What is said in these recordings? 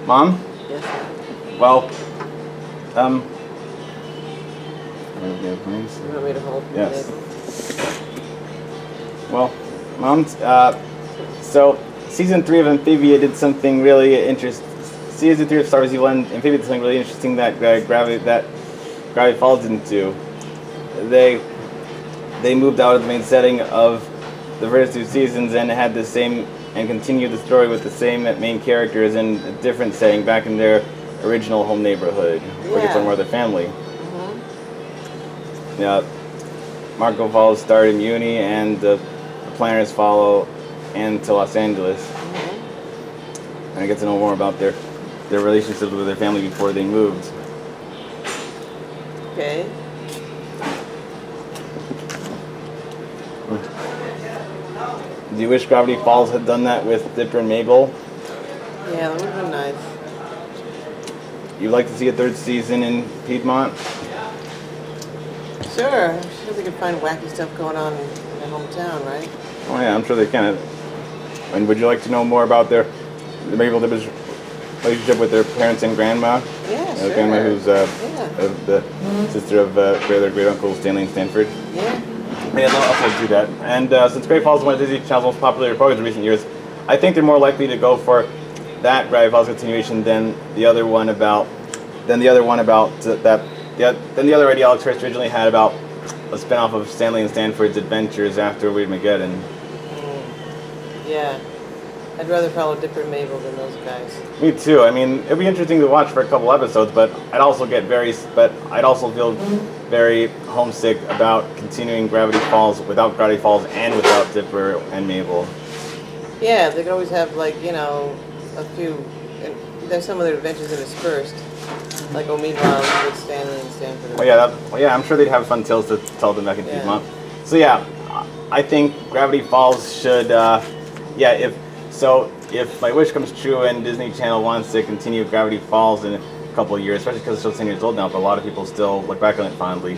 Mom? Yes. Well, You want me to hold? Yes. Well, Mom, so season 3 of Amphibia did something really interesting. Season 3 of Star Wars Evil and Amphibia did something really interesting that Gravity Falls into. They moved out of the main setting of the first 2 seasons and had the same and continued the story with the same main characters in a different setting back in their original home neighborhood, where they get more of their family. Yeah, Marco Falls starred in Uni, and the planners follow Anne to Los Angeles. And I get to know more about their relationships with their family before they moved. Okay. Do you wish Gravity Falls had done that with Dipper and Mabel? Yeah, that would have been nice. You'd like to see a 3rd season in Piedmont? Sure. I'm sure they could find wacky stuff going on in their hometown, right? Oh yeah, I'm sure they can. And would you like to know more about the Mabel Dipper's relationship with their parents and grandma? Yeah, sure. Grandma, who's the sister of their great uncle Stanley and Stanford. Yeah. Yeah, they'll also do that. And since Gravity Falls is one of Disney Channel's most popular programs in recent years, I think they're more likely to go for that Gravity Falls continuation than the other idea Alex Hirsch originally had about a spinoff of Stanley and Stanford's adventures after Armageddon. Yeah. I'd rather follow Dipper and Mabel than those guys. Me too. I mean, it'd be interesting to watch for a couple episodes, but I'd also feel very homesick about continuing Gravity Falls without Gravity Falls and without Dipper and Mabel. Yeah, they could always have, like, you know, a few. There's some of their adventures interspersed, like meanwhile with Stanley and Stanford. I'm sure they'd have fun tales to tell them back in Piedmont. So yeah, I think Gravity Falls should. If my wish comes true and Disney Channel wants to continue Gravity Falls in a couple of years, especially because it's still 10 years old now, but a lot of people still look back on it fondly.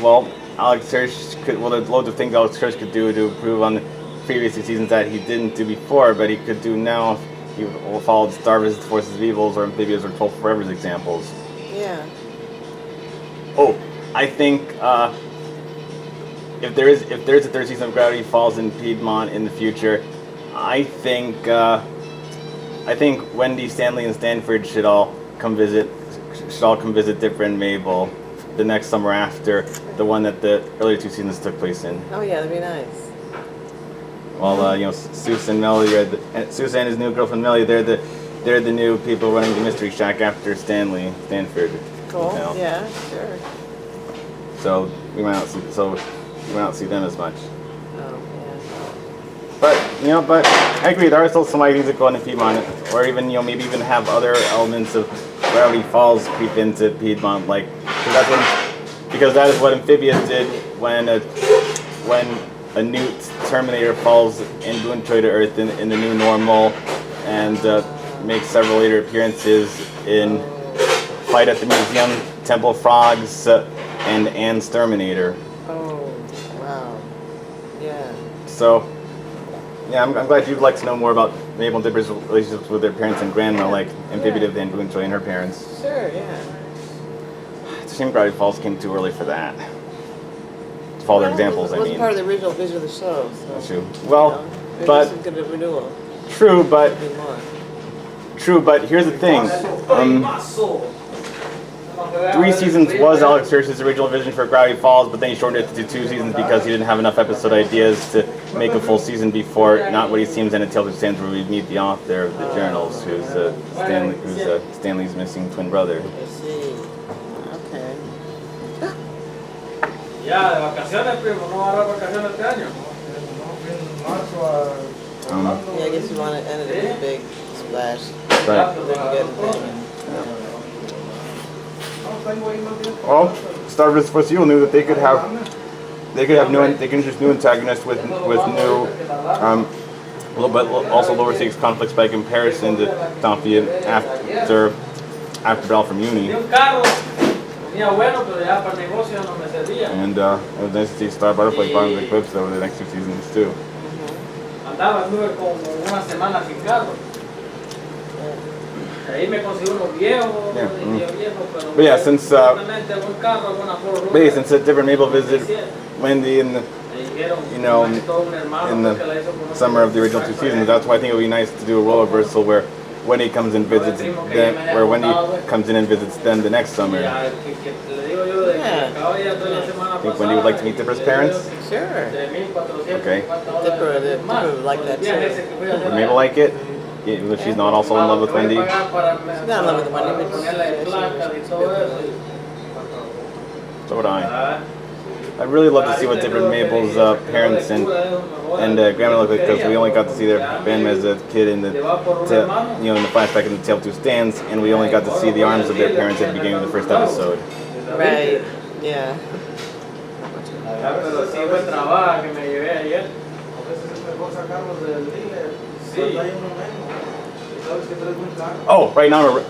Well, Alex Hirsch there's loads of things Alex Hirsch could do to improve on the previous 2 seasons that he didn't do before, but he could do now if he followed Star Wars, Forces of Evils, or Amphibias, or 12 Forever's examples. Yeah. Oh, I think if there's a 3rd season of Gravity Falls in Piedmont in the future, I think Wendy, Stanley, and Stanford should all come visit Dipper and Mabel the next summer after the one that the earlier 2 seasons took place in. Oh yeah, that'd be nice. Well, Susan and Melody, Susan and his new girlfriend Melody, they're the new people running the Mystery Shack after Stanford. Cool. Yeah, sure. So we might not see them as much. Oh yeah. But I agree. There are still some things that go into Piedmont, or even maybe even have other elements of Gravity Falls creep into Piedmont, because that is what Amphibia did when a new Terminator falls in Boonchuy to Earth in the new normal, and makes several later appearances in Fight at the Museum, Temple Frogs, and Anne's Terminator. Oh, wow. Yeah. So, yeah, I'm glad you'd like to know more about Mabel and Dipper's relationships with their parents and grandma, like Amphibia and Boonchuy and her parents. Sure, yeah. It's a shame Gravity Falls came too early for that. To follow their examples, It wasn't part of the original vision of the show, so. That's true. Well, but some good renewal. True, but here's the thing. 3 seasons was Alex Hirsch's original vision for Gravity Falls, but then he shortened it to 2 seasons because he didn't have enough episode ideas to make a full season before Not What He Seems and A Tale of Sands, where we meet the author of the journals, who's Stanley's missing twin brother. I see. Okay. Ya, de vacaciones, primo, no va a dar vacaciones este año. Yeah, I guess you want to end it with a big splash. Right. Well, Star Wars Forces of Evil knew that they could introduce new antagonists with new, but also lower stakes conflicts by comparison to Amphibia after Battle from Uni. And it was nice to see Star Butterfly bottom the clips over the next 2 seasons too. Ahí me conseguí unos viejos, Yeah, pero But yeah, since exactamente algún carro, alguna Ford but yeah, Runner, since Dipper and Mabel visited Wendy in the me dijeron, you know, "Más que todo un hermano, in porque la hizo con the otro summer of the original two seasons. That's why I think it would be nice to do a role reversal where Wendy comes and visits them, where Wendy comes in and visits them the next summer. Ya, que le digo yo de que Yeah. acabo ya toda la semana I think Wendy would like to meet Dipper's parents. Sure. de 1,400 Okay. Dipper would like that too. Would Mabel like it? Yeah, even if she's not also in love with Wendy. She's not in love with Wendy, but she's So would I. I'd really love to see what Dipper and Mabel's parents and grandma look like, because we only got to see their grandma as a kid in the in the flashback in the Tale of Two Stands, and we only got to see the arms of their parents at the beginning of the first episode. Right. Yeah. Pero sí buen trabajo que me llevé ayer. A veces es mejor sacarlos del dealer. Sí. Cuando hay uno menos. Sabes que traes buen carro. Oh, right now,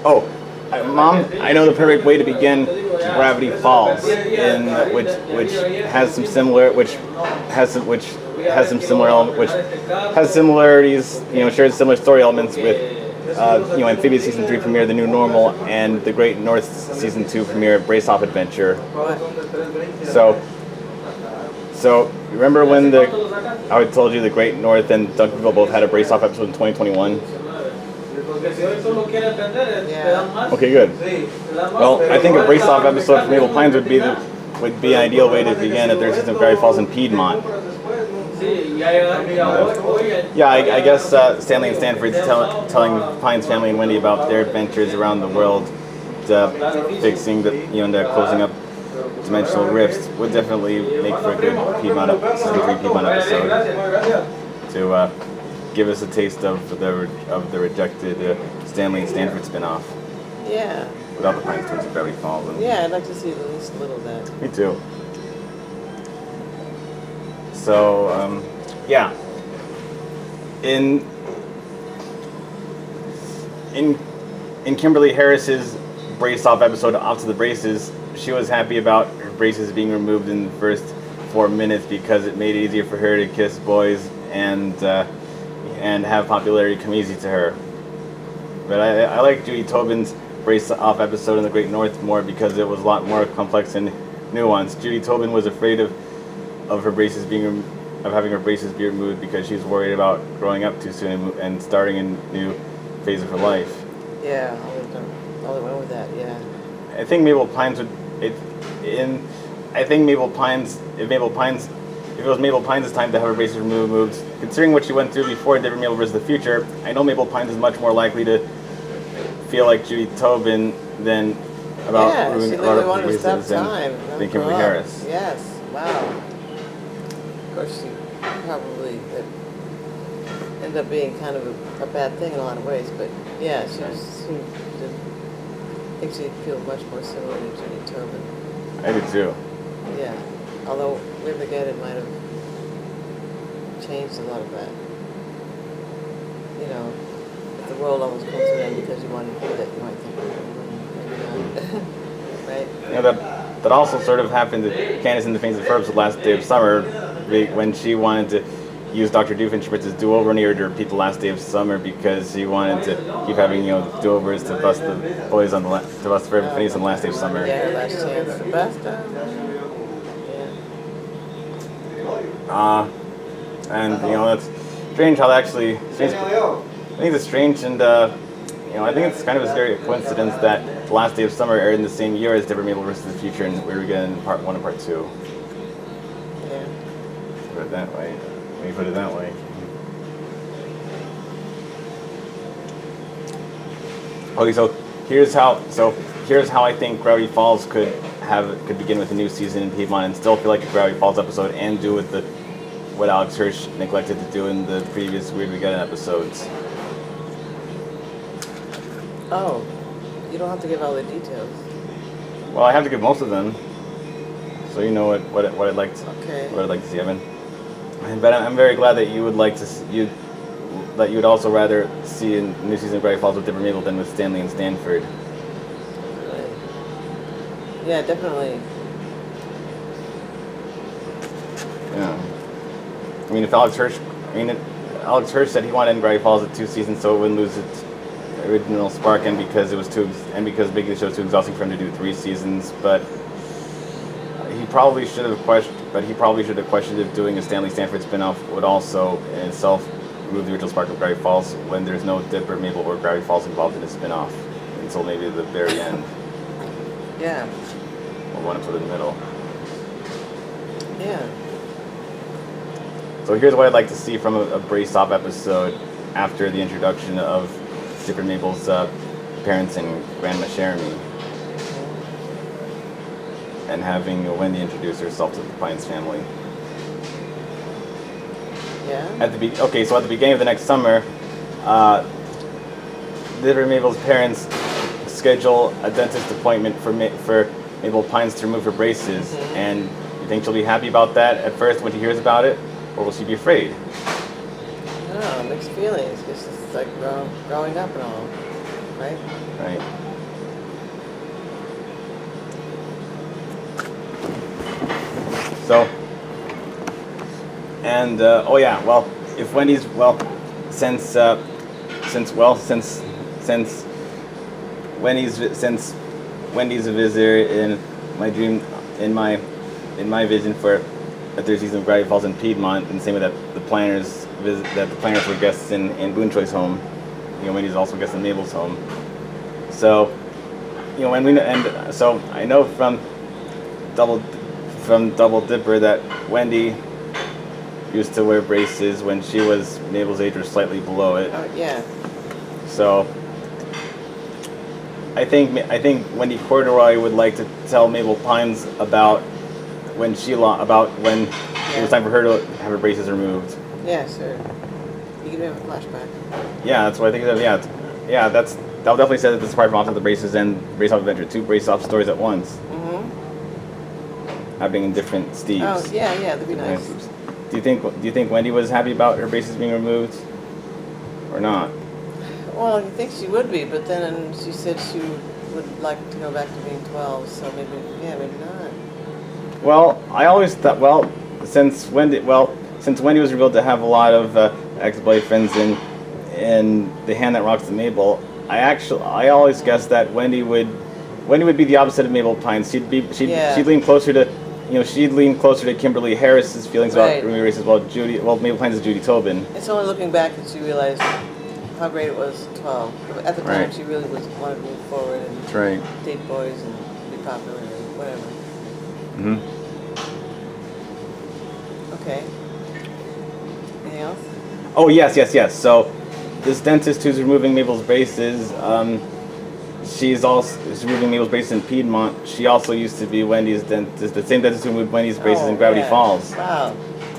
Mom, I know the perfect way to begin Gravity Falls, in which has some similarities, shares similar story elements with Amphibia season 3 premiere The New Normal and the Great North season 2 premiere Brace Off Adventure. So remember when I told you the Great North and Duncanville both had a Brace Off episode in 2021? Porque si hoy solo quiere aprender, te dan más. Okay, good. Sí. Well, I think a Brace Off episode for Mabel Pines would be an ideal way to begin a third season of Gravity Falls in Piedmont. Sí, ya hoy. Yeah, I guess Stanley and Stanford's telling Pines family and Wendy about their adventures around the world, fixing the closing up dimensional rifts would definitely make for a good season 3 Piedmont episode to give us a taste of the rejected Stanley and Stanford spinoff Yeah. without the Pines twins of Gravity Falls. Yeah, I'd like to see at least a little of that. Me too. So, yeah. In Kimberly Harris's Brace Off episode, Off to the Braces, she was happy about her braces being removed in the first 4 minutes because it made it easier for her to kiss boys and have popularity come easy to her. But I like Judy Tobin's Brace Off episode in The Great North more because it was a lot more complex and nuanced. Judy Tobin was afraid of having her braces be removed because she's worried about growing up too soon and starting a new phase of her life. Yeah, all the way with that. Yeah. I think Mabel Pines would. If it was Mabel Pines' time to have her braces removed, considering what she went through before Dipper Mabel vs. the Future, I know Mabel Pines is much more likely to feel like Judy Tobin than about she really wanted to stop time. than Kimberly Harris. Yes. Wow. Of course, she probably ended up being kind of a bad thing in a lot of ways, but yeah, I think she'd feel much more similar to Judy Tobin. I do too. Yeah, although Live Again, it might have changed a lot of that. If the world almost comes to an end because you wanted to do that, you might think, maybe not. Right? That also sort of happened to Candace in the Faints of Furbs the last day of summer, when she wanted to use Dr. Doofenshmirtz's do-over and he to repeat the last day of summer because she wanted to keep having do-overs to bust the boys to bust Forever Phineas on the last day of summer. Yeah, last chance to bust them. And that's strange how that actually. I think it's strange, and I think it's kind of a scary coincidence that the last day of summer aired in the same year as Dipper Mabel vs. the Future, and we were getting part 1 and part 2. Yeah. Put it that way. When you put it that way. Okay, so here's how I think Gravity Falls could begin with a new season in Piedmont and still feel like a Gravity Falls episode and do with what Alex Hirsch neglected to do in the previous Weird Weekend episodes. Oh, you don't have to give all the details. Well, I have to give most of them, so you know what I'd like to what I'd like to see, Evan. But I'm very glad that you would like to that you would also rather see a new season of Gravity Falls with Dipper Mabel than with Stanley and Stanford. Yeah, definitely. Yeah. I mean, Alex Hirsch said he wanted to end Gravity Falls at 2 seasons, so it wouldn't lose its original Spark, and because making the show was too exhausting for him to do 3 seasons. But he probably should have questioned if doing a Stanley Stanford spinoff would also in itself remove the original Spark of Gravity Falls when there's no Dipper, Mabel, or Gravity Falls involved in the spinoff until maybe the very end. Yeah. Or one episode in the middle. Yeah. So here's what I'd like to see from a brace-off episode after the introduction of Dipper and Mabel's parents and Grandma Jeremy, and having Wendy introduce herself to the Pines family. Yeah. So at the beginning of the next summer, Dipper and Mabel's parents schedule a dentist appointment for Mabel Pines to remove her braces, and you think she'll be happy about that at first when she hears about it, or will she be afraid? Oh, mixed feelings. It's just like growing up and all, right? Right. So, and if Wendy's since Wendy's a visitor in my dream, in my vision for a third season of Gravity Falls in Piedmont, and the same way that the planners were guests in Boonchuy's home. Wendy's also a guest in Mabel's home. So, so I know from Double Dipper that Wendy used to wear braces when she was Mabel's age or slightly below it. Yeah. So I think Wendy Corduroy would like to tell Mabel Pines about when it was time for her to have her braces removed. Yeah, sure. You can have a flashback. Yeah, that's what I think of. Yeah, that'll definitely say that this is part of the braces and Brace Off Adventure, 2 brace off stories at once. Happening in different Steves. Oh, yeah, that'd be nice. Do you think Wendy was happy about her braces being removed, or not? Well, you think she would be, but then she said she would like to go back to being 12, so maybe not. Well, I always thought, since Wendy was revealed to have a lot of ex-boyfriends in The Hand That Rocks the Mabel, I always guessed that Wendy would be the opposite of Mabel Pines. She'd lean closer to Kimberly Harris's feelings about removing braces, while Mabel Pines is Judy Tobin. It's only looking back that she realized how great it was at 12. At the time, she really wanted to move forward and date boys and be popular and whatever. Okay. Anything else? Oh, yes. So, this dentist who's removing Mabel's braces, she's removing Mabel's braces in Piedmont. She also used to be Wendy's dentist, the same dentist who removed Wendy's braces in Gravity Falls. Wow,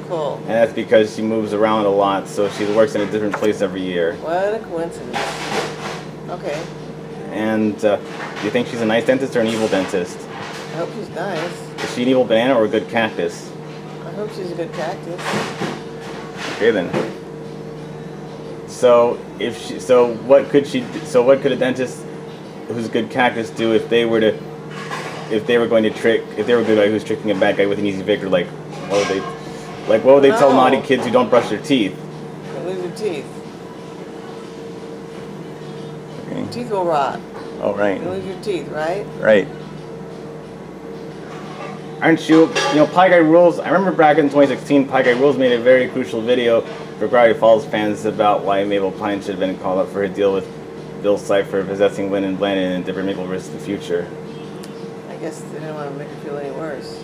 cool. And that's because she moves around a lot, so she works in a different place every year. What a coincidence. Okay. And do you think she's a nice dentist or an evil dentist? I hope she's nice. Is she an evil banana or a good cactus? I hope she's a good cactus. Okay then. So what could a dentist who's a good cactus do if they were good guy who's tricking a bad guy with an easy victory? What would they tell naughty kids who don't brush their teeth? Lose your teeth. Okay. Teeth will rot. Oh, right. You lose your teeth, right? Right. Aren't you? Pie Guy Rules. I remember back in 2016, Pie Guy Rules made a very crucial video for Gravity Falls fans about why Mabel Pines should have been called up for her deal with Bill Cipher possessing Lynn and Blandon and Dipper Mabel versus the future. I guess they didn't want to make her feel any worse.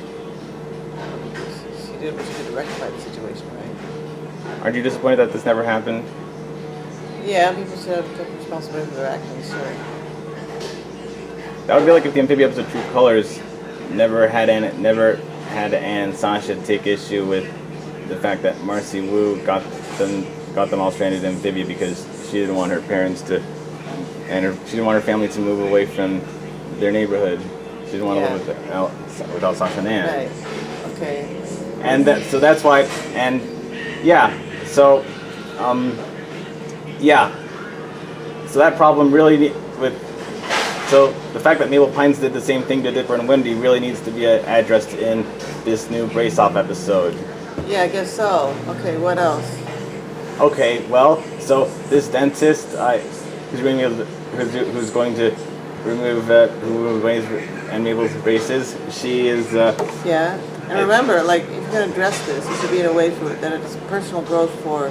She did what she did to rectify the situation, right? Aren't you disappointed that this never happened? Yeah, people should have taken responsibility for their actions, sure. That would be like if the Amphibia episode True Colors never had Anne and Sasha take issue with the fact that Marcy Wu got them all stranded in Amphibia because she didn't want her parents to, she didn't want her family to move away from their neighborhood. She didn't want to live without Sasha and Anne. Right. Okay. And that's why, so that problem really so the fact that Mabel Pines did the same thing to Dipper and Wendy really needs to be addressed in this new Brace Off episode. Yeah, I guess so. Okay, what else? Okay, well, so this dentist, who's going to remove Wendy's and Mabel's braces. She is. Yeah. And remember, like, if you're gonna dress this, it should be in a way that it's personal growth for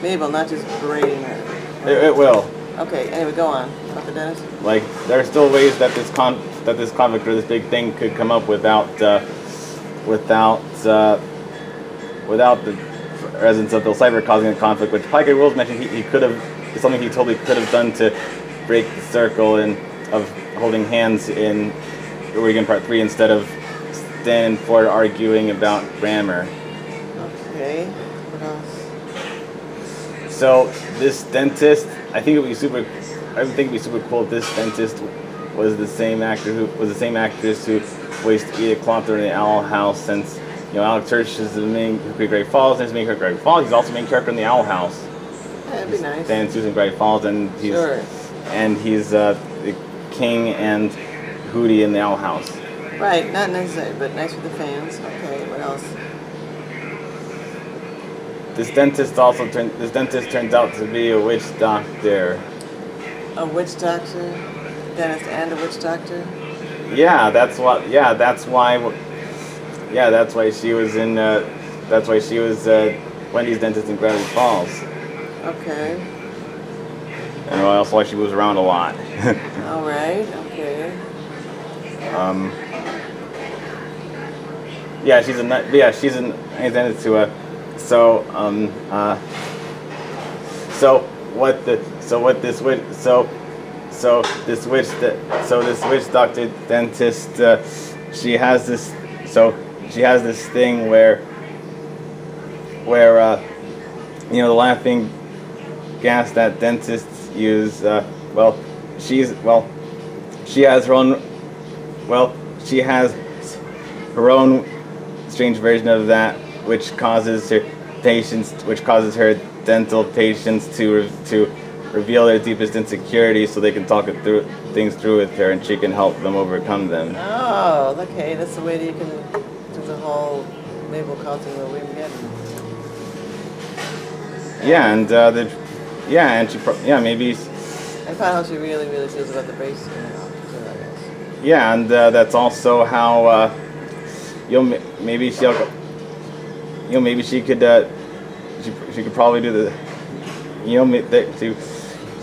Mabel, not just berating her. It will. Okay. Anyway, go on about the dentist. Like, there are still ways that this conflict or this big thing could come up without the presence of Bill Cipher causing a conflict, which Piker Wills mentioned he could have. It's something he totally could have done to break the circle of holding hands in Oregon Part 3 instead of Stan and Ford arguing about grammar. Okay. What else? So this dentist, I think it'd be super cool if this dentist was the same actress who voiced Edith Clonthorne in the Owl House, since Alex Hirsch is the main character in Great Falls, and he's the main character in Great Falls. He's also the main character in the Owl House. Yeah, that'd be nice. Stan and Susan Great Falls, and he's the King and Hootie in the Owl House. Right, not necessary, but nice for the fans. Okay, what else? This dentist turns out to be a witch doctor. A witch doctor? Dentist and a witch doctor? That's why she was in. That's why she was Wendy's dentist in Gravity Falls. Okay. And also why she moves around a lot. All right. Okay. She's an dentist to a. So this witch doctor dentist, she has this thing where the laughing gas that dentists use, she has her own strange version of that, which causes her dental patients to reveal their deepest insecurities so they can talk things through with her, and she can help them overcome them. Oh, okay. That's the way that you can do the whole Mabel causing the weird getting. Maybe. And find out how she really, really feels about the braces. I guess. Yeah, and that's also how maybe she could probably do the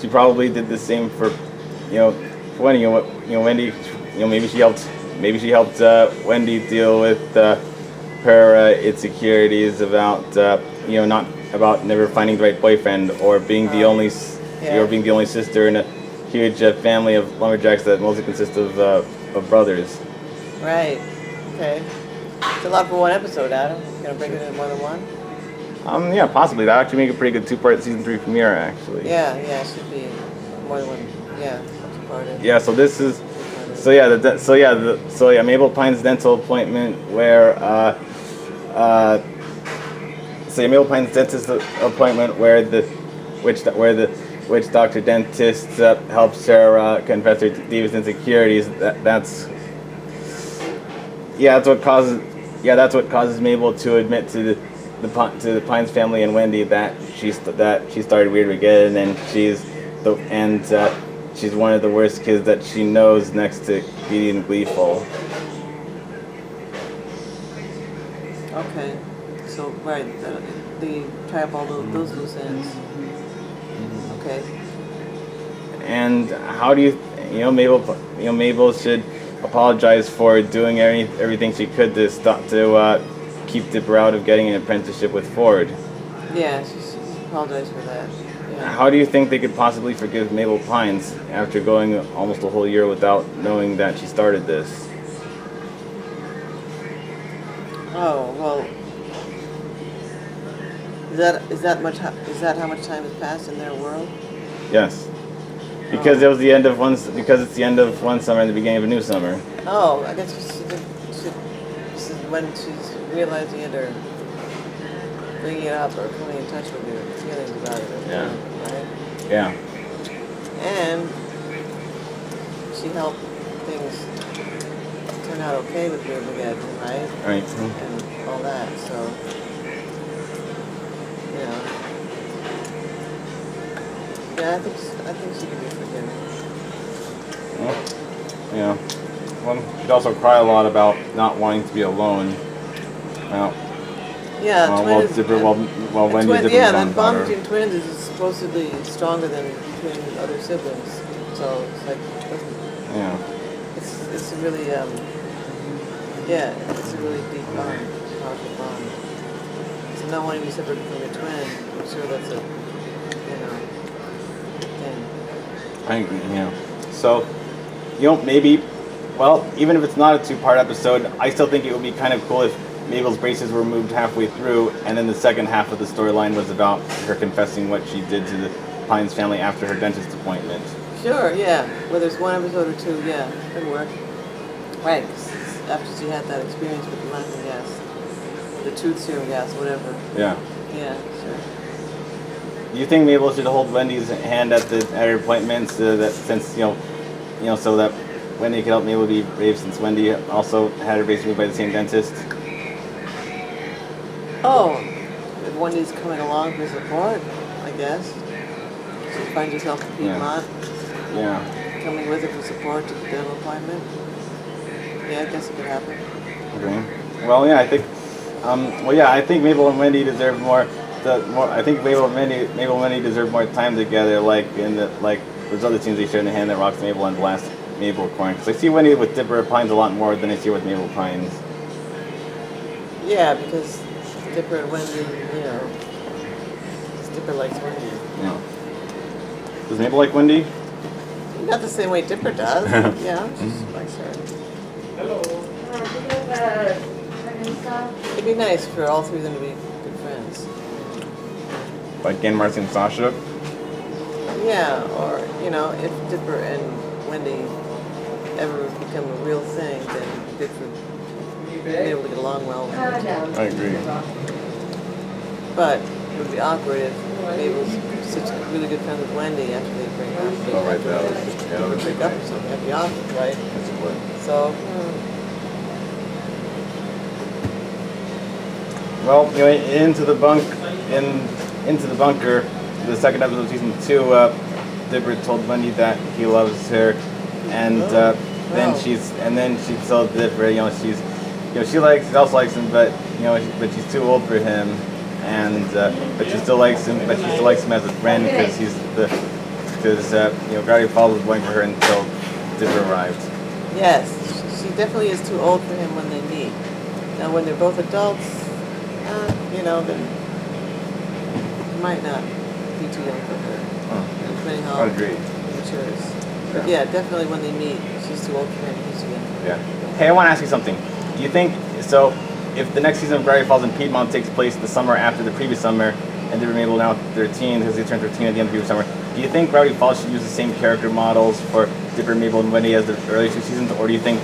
she probably did the same for Wendy. Wendy, maybe she helped Wendy deal with her insecurities about not about never finding the right boyfriend, or being the only sister in a huge family of lumberjacks that mostly consist of brothers. Right. Okay. It's a lot for one episode, Adam. You gonna break it into more than one? Possibly. That actually make a pretty good 2-part season 3 premiere, actually. Yeah, it should be more than one. Yeah, 2-parter. Yeah. So this is. Mabel Pines' dental appointment, where Mabel Pines' dentist appointment, where the witch doctor dentist helps her confess her deepest insecurities. That's what causes Mabel to admit to the Pines family and Wendy that she started Weird again, and she's one of the worst kids that she knows, next to Beady and Gleeful. Okay. So right, they tie up all those loose ends. Okay. And how do Mabel should apologize for doing everything she could to keep Dipper out of getting an apprenticeship with Ford. Yeah, she apologized for that. Yeah. How do you think they could possibly forgive Mabel Pines after going almost a whole year without knowing that she started this? Oh well. Is that how much time has passed in their world? Yes. Because it was the end of one. Because it's the end of one summer and the beginning of a new summer. Oh, I guess this is when she's realizing it, or bringing it up, or coming in touch with your feelings about it. Yeah. Right. Yeah. And she helped things turn out okay with your again, right? Right. And all that. So, Yeah, I think she can be forgiven. Yeah. Well, she'd also cry a lot about not wanting to be alone. Well, Yeah, twins. while Wendy and Dipper Yeah, was the bond daughter. between twins is supposedly stronger than between other siblings. So it's like, Yeah. it's a really, yeah, it's a really deep bond, powerful bond. So not wanting to be separated from your twin, I'm sure that's a, thing. I agree, yeah. So, maybe, well, even if it's not a two-part episode, I still think it would be kind of cool if Mabel's braces were removed halfway through, and then the second half of the storyline was about her confessing what she did to the Pines family after her dentist appointment. Sure, yeah. Whether it's one episode or two, yeah, could work. Right, 'cause after she had that experience with the laughing gas, the tooth serum gas, whatever. Yeah. Yeah, sure. Do you think Mabel should hold Wendy's hand at her appointments, that since so that Wendy could help Mabel be brave, since Wendy also had her braces removed by the same dentist? Oh, if Wendy's coming along for support, I guess. She finds herself in Piedmont, Yeah. coming with her for support to the dental appointment. Yeah, I guess it could happen. Okay. Well, yeah, I think. I think Mabel and Wendy deserve more. I think Mabel and Wendy deserve more time together. Like there's other scenes they share in the hand that rocks Mabel and the last Mabel corn. Because I see Wendy with Dipper Pines a lot more than I see her with Mabel Pines. Yeah, because Dipper and Wendy, Dipper likes Wendy. Yeah. Does Mabel like Wendy? Not the same way Dipper does. Yeah, she likes her. Hello. It'd be nice for all three of them to be good friends. Like Anne, Marcy, and Sasha? Yeah, or, if Dipper and Wendy ever become a real thing, then Dipper would be able to get along well with her. I agree. But it would be awkward if Mabel's such really good friends with Wendy after they break up. Oh, right, that would- They would break up or something. That'd be awkward, right? Yes, it would. So, Well, into the bunker, the second episode of season 2, Dipper told Wendy that he loves her, and then she told Dipper, she also likes him, but but she's too old for him, and but she still likes him, as a friend because Gravity Falls was waiting for her until Dipper arrived. yes, she definitely is too old for him when they meet. Now, when they're both adults, then he might not be too young for her. Depending how I agree. he matures. But yeah, definitely when they meet, she's too old for him, he's too young. Yeah. Hey, I want to ask you something. Do you think so? If the next season of Gravity Falls in Piedmont takes place the summer after the previous summer, and they're Mabel now 13 because they turned 13 at the end of the previous summer, do you think Gravity Falls should use the same character models for Dipper, Mabel, and Wendy as the early two seasons, or do you think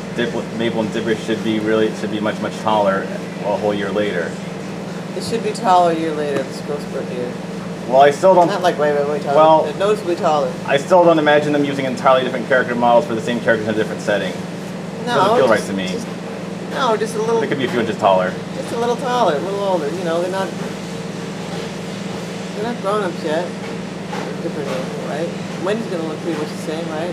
Mabel and Dipper should be much taller a whole year later? It should be taller a year later, this growth spurt year. Well, I still don't. Not like way taller. Well, noticeably taller. I still don't imagine them using entirely different character models for the same characters in a different setting. No, Doesn't feel right to me. Just a little. They could be a few inches taller. Just a little taller, a little older. They're not grown ups yet. Different, right? Wendy's gonna look pretty much the same, right?